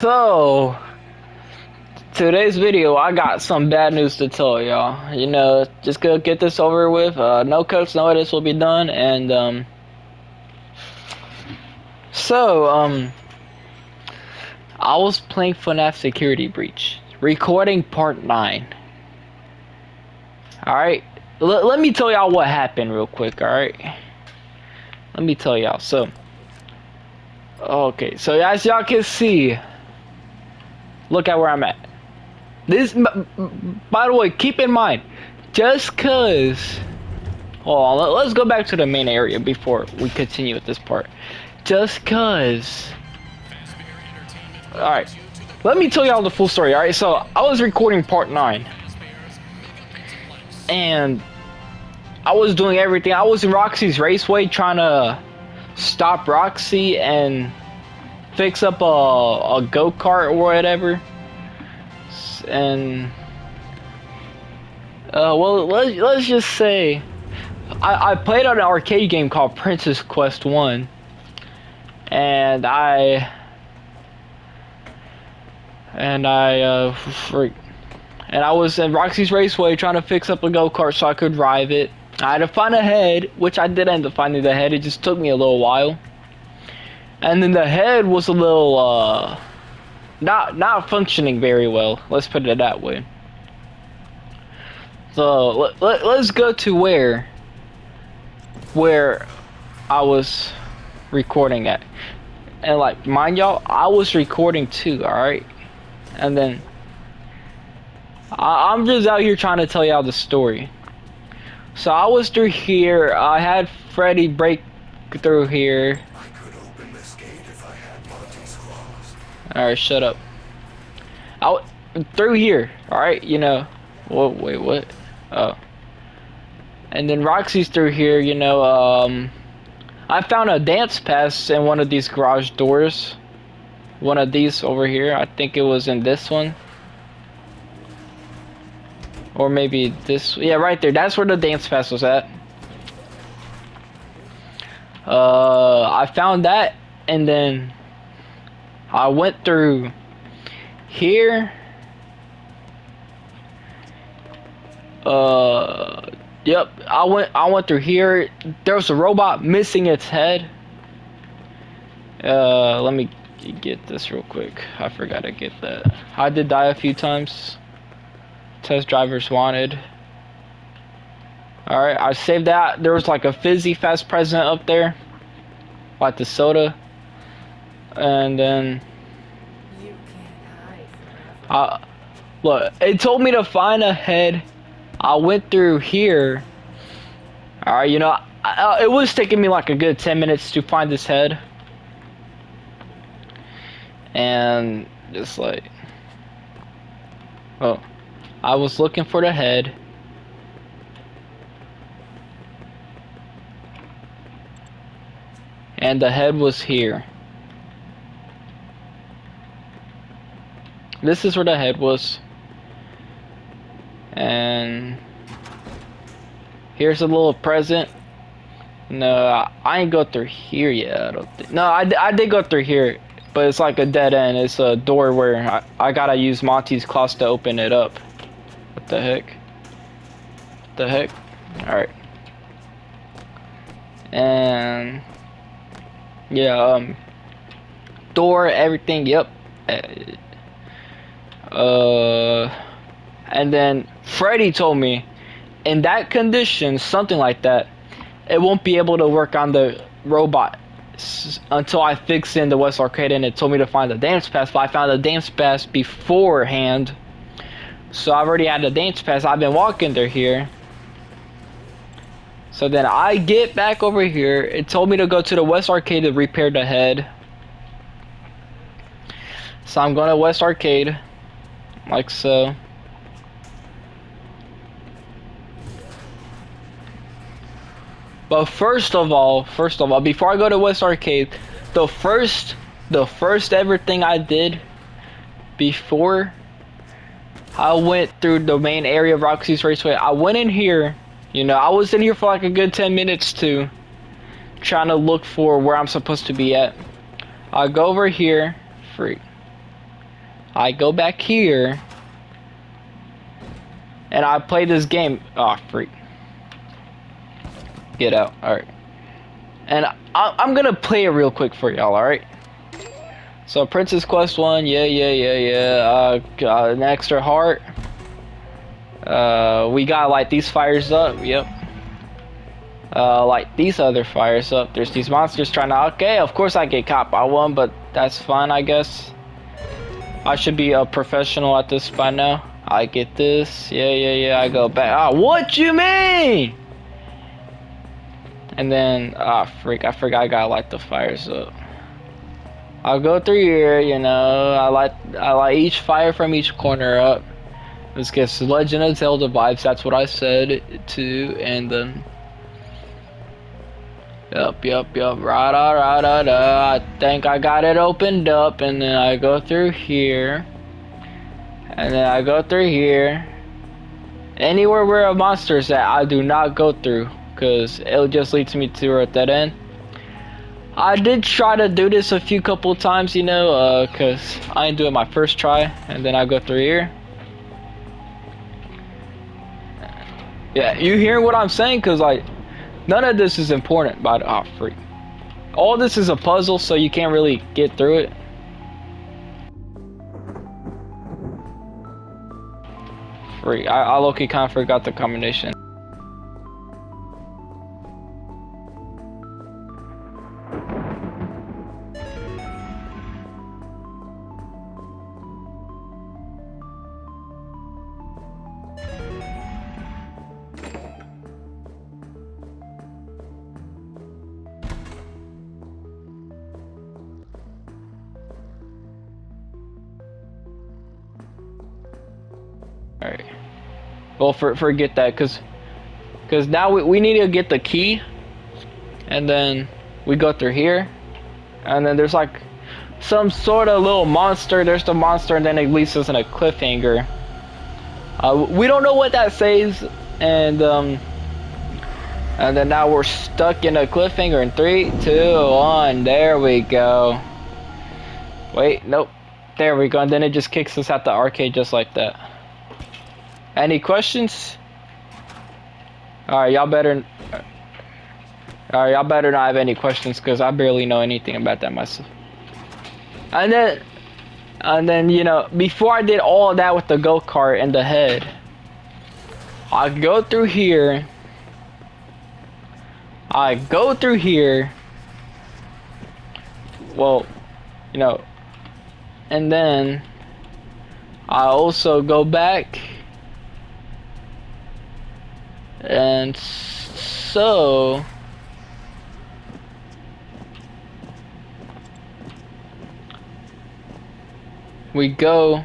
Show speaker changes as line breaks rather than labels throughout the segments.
So, today's video, I got some bad news to tell y'all. Just gonna get this over with. No cuts, no edits will be done. And, I was playing FNAF Security Breach. Recording part 9. Alright? Let me tell y'all what happened real quick, alright? Let me tell y'all. Okay, so as y'all can see, look at where I'm at. This, by the way, keep in mind, just cause, hold on, let's go back to the main area before we continue with this part. Just cause, alright, let me tell y'all the full story, alright? So, I was recording part 9, and I was doing everything. I was in Roxy's Raceway trying to stop Roxy and fix up a go-kart or whatever. And well, let's just say I played on an arcade game called Princess Quest 1, and I was in Roxy's Raceway trying to fix up a go-kart so I could drive it. I had to find a head, which I did end up finding the head. It just took me a little while. And then the head was a little not functioning very well. Let's put it that way. So let's go to where I was recording at. And like, mind y'all, I was recording too, alright? And then I'm just out here trying to tell y'all the story. So I was through here. I had Freddy break through here.
I could open this gate if I had Monty's claws.
Alright, shut up. Through here, alright, wait, what? Oh. And then Roxy's through here, I found a dance pass in one of these garage doors. One of these over here. I think it was in this one. Or maybe this, yeah, right there. That's where the dance pass was at. I found that, and then I went through here. Yep, I went through here. There was a robot missing its head. Let me get this real quick. I forgot to get that. I did die a few times. Test drivers wanted. Alright, I saved that. There was like a Fizzy Fast present up there. Like the soda. And then look, it told me to find a head. I went through here. Alright, it was taking me like a good 10 minutes to find this head. And just like, oh, I was looking for the head. And the head was here. This is where the head was. And here's a little present. No, I ain't go through here yet, I don't think. No, I did go through here, but it's like a dead end. It's a door where I gotta use Monty's claws to open it up. What the heck? What the heck? Alright. And yeah, door, everything, yep. And then Freddy told me, in that condition, something like that, it won't be able to work on the robot until I fix in the West Arcade, and it told me to find the dance pass, but I found the dance pass beforehand. So I've already had the dance pass. I've been walking through here. So then I get back over here. It told me to go to the West Arcade to repair the head. So I'm going to West Arcade. Like so. But first of all, before I go to West Arcade, the first ever thing I did before I went through the main area of Roxy's Raceway, I went in here. I was in here for like a good 10 minutes too, trying to look for where I'm supposed to be at. I go over here, freak. I go back here. And I play this game. Oh, freak. Get out. Alright. And I'm gonna play it real quick for y'all, alright? So, Princess Quest 1, yeah. Got an extra heart. We got like these fires up, yep. Like these other fires up. There's these monsters trying to. Okay, of course I get caught by one, but that's fine, I guess. I should be a professional at this by now. I get this. Yeah. I go back. Ah, what you mean? And then, freak, I forgot I gotta light the fires up. I'll go through here, you know. I light each fire from each corner up. This gets Legend of Zelda vibes. That's what I said too. And then, yup. Right. I think I got it opened up, and then I go through here. And then I go through here. Anywhere where a monster's at, I do not go through, because it just leads me to at that end. I did try to do this a couple times, you know, because I ain't doing my first try. And then I go through here. Yeah, you hear what I'm saying? Because, like, none of this is important, but, freak. All this is a puzzle, so you can't really get through it. Freak, I low-key kind of forgot the combination. Alright. Well, forget that, cause now we need to get the key, and then we go through here, and then there's like some sort of little monster. There's the monster, and then it leads us in a cliffhanger. We don't know what that says, and then now we're stuck in a cliffhanger in 3, 2, 1. There we go. Wait, nope. There we go, and then it just kicks us out the arcade just like that. Any questions? Alright, y'all better not have any questions, because I barely know anything about that myself. And then, you know, before I did all of that with the go-kart and the head, I go through here. Well, you know, and then I also go back. And so we go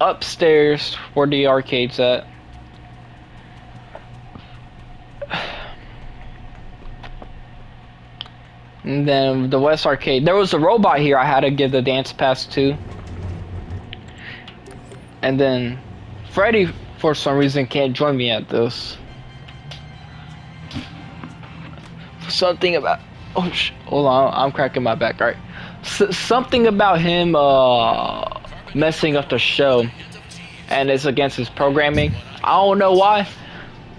upstairs where the arcade's at. And then the West Arcade. There was a robot here I had to give the dance pass to. And then Freddy, for some reason, can't join me at this. Something about... Oh, hold on. I'm cracking my back. All right. Something about him messing up the show. And it's against his programming. I don't know why.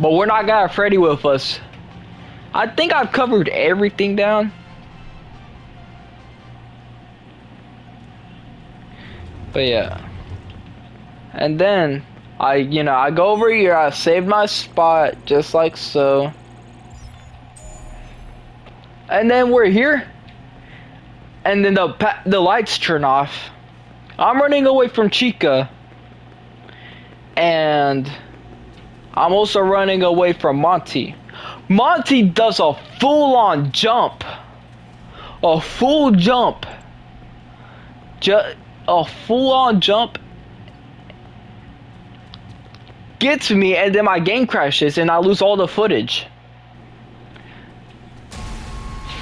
But we're not got Freddy with us. I think I've covered everything down. But yeah. And then I go over here. I saved my spot just like so. And then we're here. And then the lights turn off. I'm running away from Chica. And I'm also running away from Monty. Monty does a full-on jump. A full jump. A full-on jump. Gets me, and then my game crashes and I lose all the footage.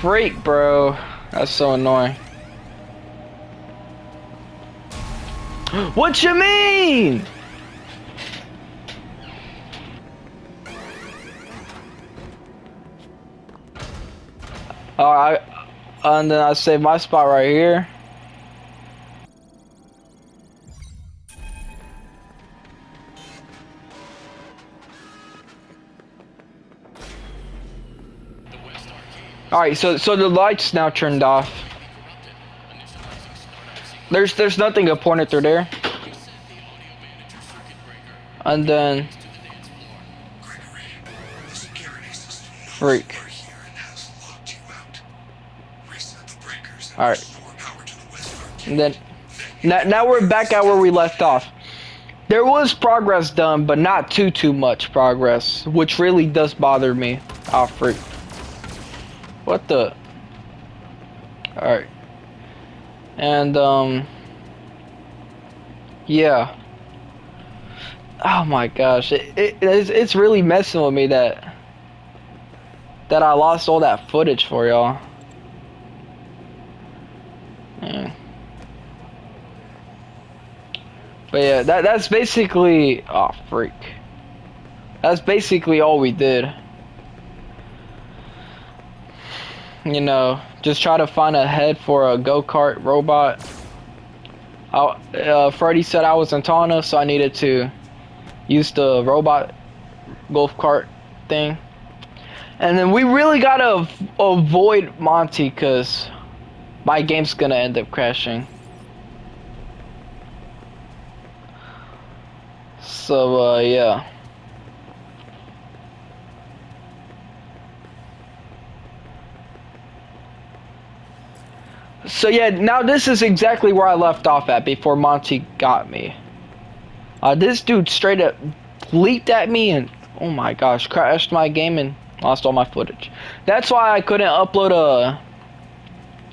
Freak, bro. That's so annoying. What you mean? Alright, and then I save my spot right here. Alright, so the lights now turned off. There's nothing important through there. And then
Gregory, the security system knows
freak.
you're here and has locked you out. Reset the breakers and
Alright.
restore power to the West Arcade.
And then now we're back at where we left off. There was progress done, but not too much progress, which really does bother me. Oh freak. What the? Alright. And yeah. Oh my gosh, it's really messing with me that I lost all that footage for y'all. Yeah. But yeah, that's basically, oh freak. That's basically all we did. You know, just try to find a head for a go-kart robot. Freddy said I wasn't tall enough, so I needed to use the robot golf cart thing. And then we really gotta avoid Monty, cause my game's gonna end up crashing. So yeah. So yeah, now this is exactly where I left off at before Monty got me. This dude straight up leaped at me and, oh my gosh, crashed my game and lost all my footage. That's why I couldn't upload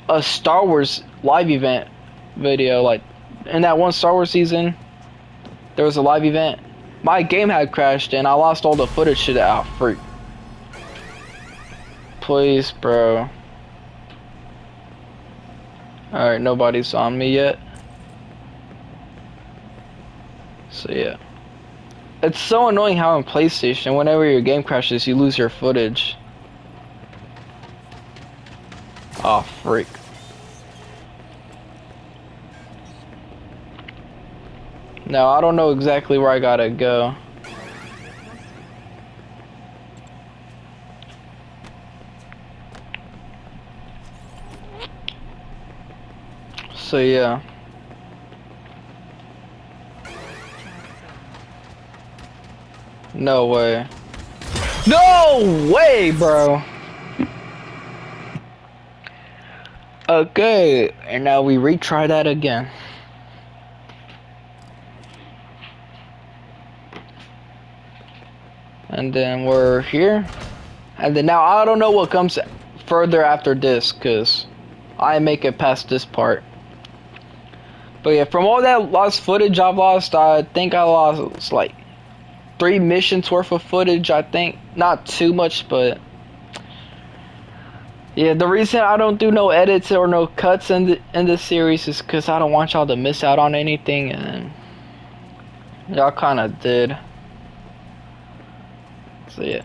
a Star Wars live event video. Like, in that one Star Wars season, there was a live event. My game had crashed and I lost all the footage to that. Oh, freak. Please, bro. Alright, nobody's on me yet. So yeah. It's so annoying how in PlayStation, whenever your game crashes, you lose your footage. Oh, freak. Now, I don't know exactly where I gotta go. So yeah. No way. No way, bro. Okay, and now we retry that again. And then we're here. And then now I don't know what comes further after this, cause I make it past this part. But yeah, from all that lost footage I've lost, I think I lost like 3 missions worth of footage, I think. Not too much, but yeah, the reason I don't do no edits or no cuts in this series is because I don't want y'all to miss out on anything, and y'all kind of did. So yeah,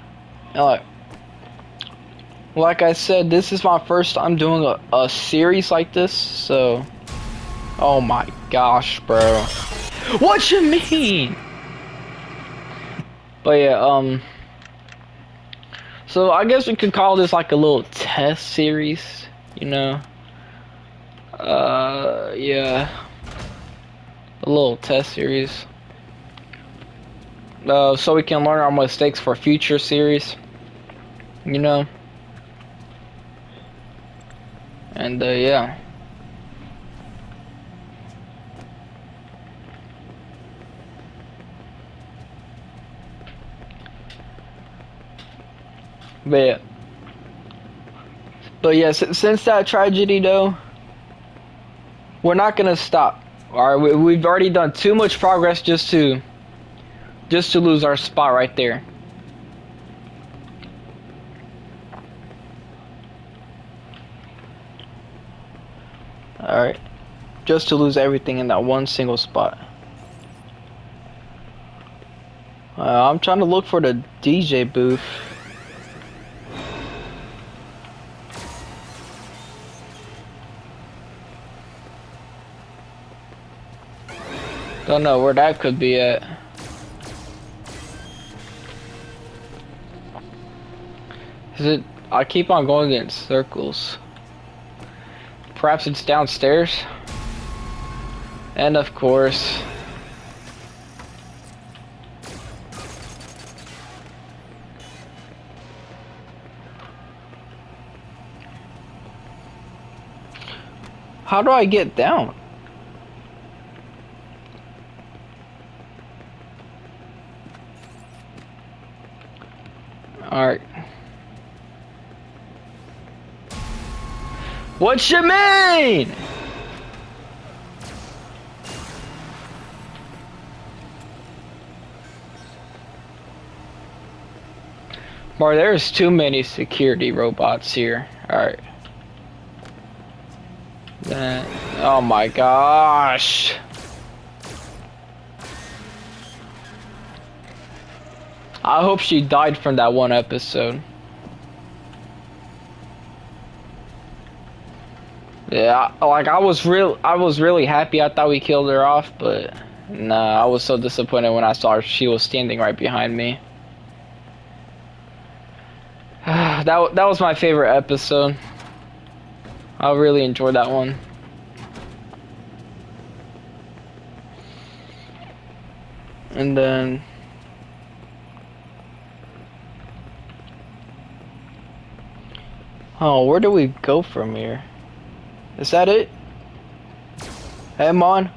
and like I said, this is my first time doing a series like this, so oh my gosh, bro. What you mean? But yeah, so I guess we could call this like a little test series, you know? Yeah. A little test series. So we can learn our mistakes for future series, you know? And, yeah. But yeah, since that tragedy though, we're not gonna stop. Alright, we've already done too much progress just to lose our spot right there. Alright, just to lose everything in that one single spot. I'm trying to look for the DJ booth. Don't know where that could be at. Is it? I keep on going in circles. Perhaps it's downstairs. And of course. How do I get down? Alright. What you mean? Bro, there's too many security robots here. Alright. Oh my gosh. I hope she died from that one episode. Yeah, like I was really happy. I thought we killed her off, but nah, I was so disappointed when I saw her. She was standing right behind me. That was my favorite episode. I really enjoyed that one. And then oh, where do we go from here? Is that it? Hey, Mon.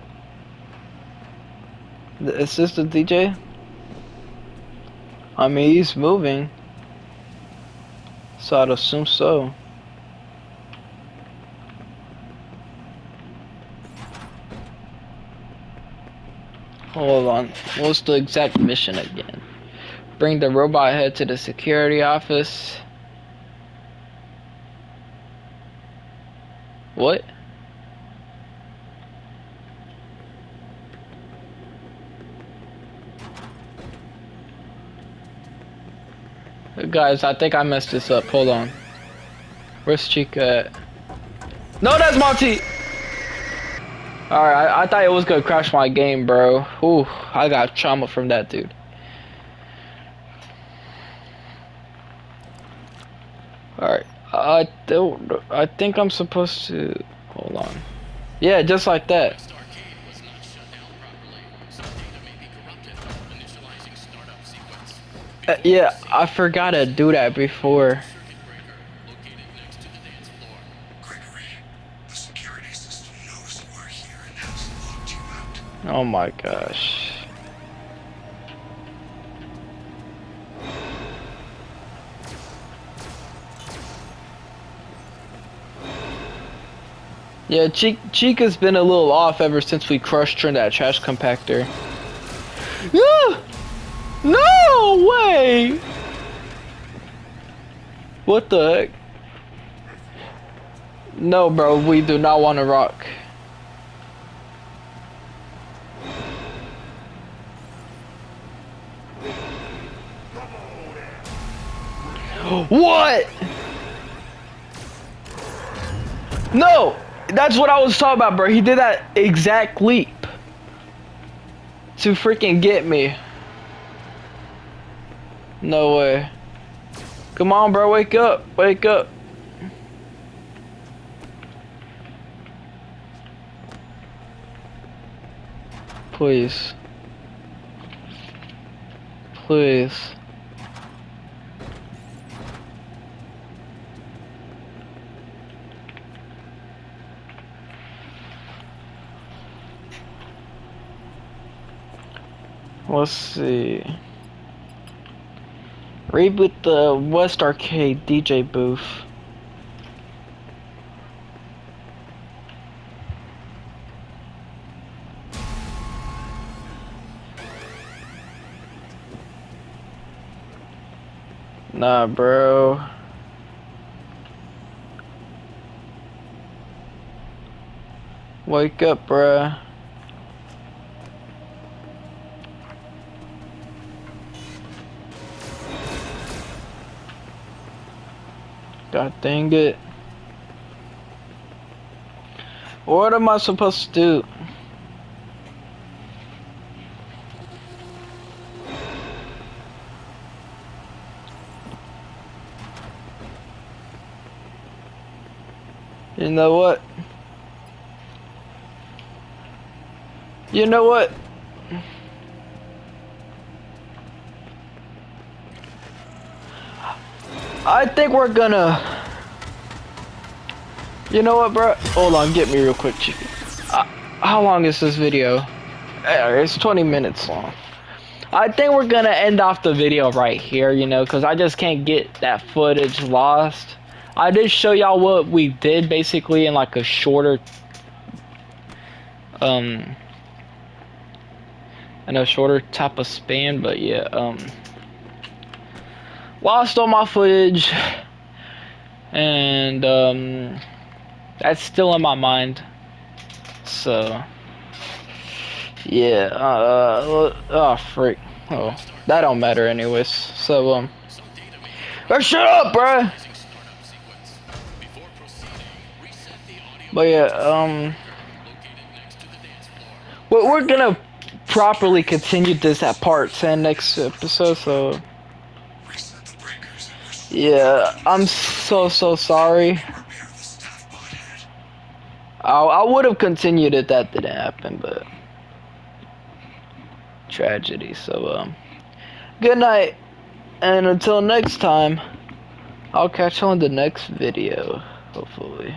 Is this the DJ? I mean, he's moving. So I'd assume so. Hold on. What's the exact mission again? Bring the robot head to the security office. What? Guys, I think I messed this up. Hold on. Where's Chica at? No, that's Monty! Alright, I thought it was gonna crash my game, bro. Ooh, I got trauma from that dude. Alright, I think I'm supposed to... Hold on. Yeah, just like that. Yeah, I forgot to do that before.
Gregory, the security system knows you are here and has locked you out.
Oh my gosh. Yeah, Chica's been a little off ever since we crushed her in that trash compactor. Yeah! No way! What the heck? No, bro, we do not want to rock. What? No! That's what I was talking about, bro. He did that exact leap to freaking get me. No way. Come on, bro. Wake up. Wake up. Please. Please. Let's see. Reboot the West Arcade DJ booth. Nah, bro. Wake up, bruh. God dang it. What am I supposed to do? You know what? You know what? I think we're gonna. You know what, bro? Hold on, get me real quick, chicken. How long is this video? It's 20 minutes long. I think we're gonna end off the video right here, you know, because I just can't get that footage lost. I did show y'all what we did basically in like a shorter, in a shorter type of span, but yeah, lost all my footage, and that's still in my mind. So yeah, oh frick, oh that don't matter anyways. So shut up, bruh. But yeah, well, we're gonna properly continue this at part 10 next episode. So
Reset the breakers and restore
yeah, I'm so sorry.
repair the staff pod head.
I would have continued if that didn't happen, but tragedy. So good night, and until next time, I'll catch you on the next video, hopefully.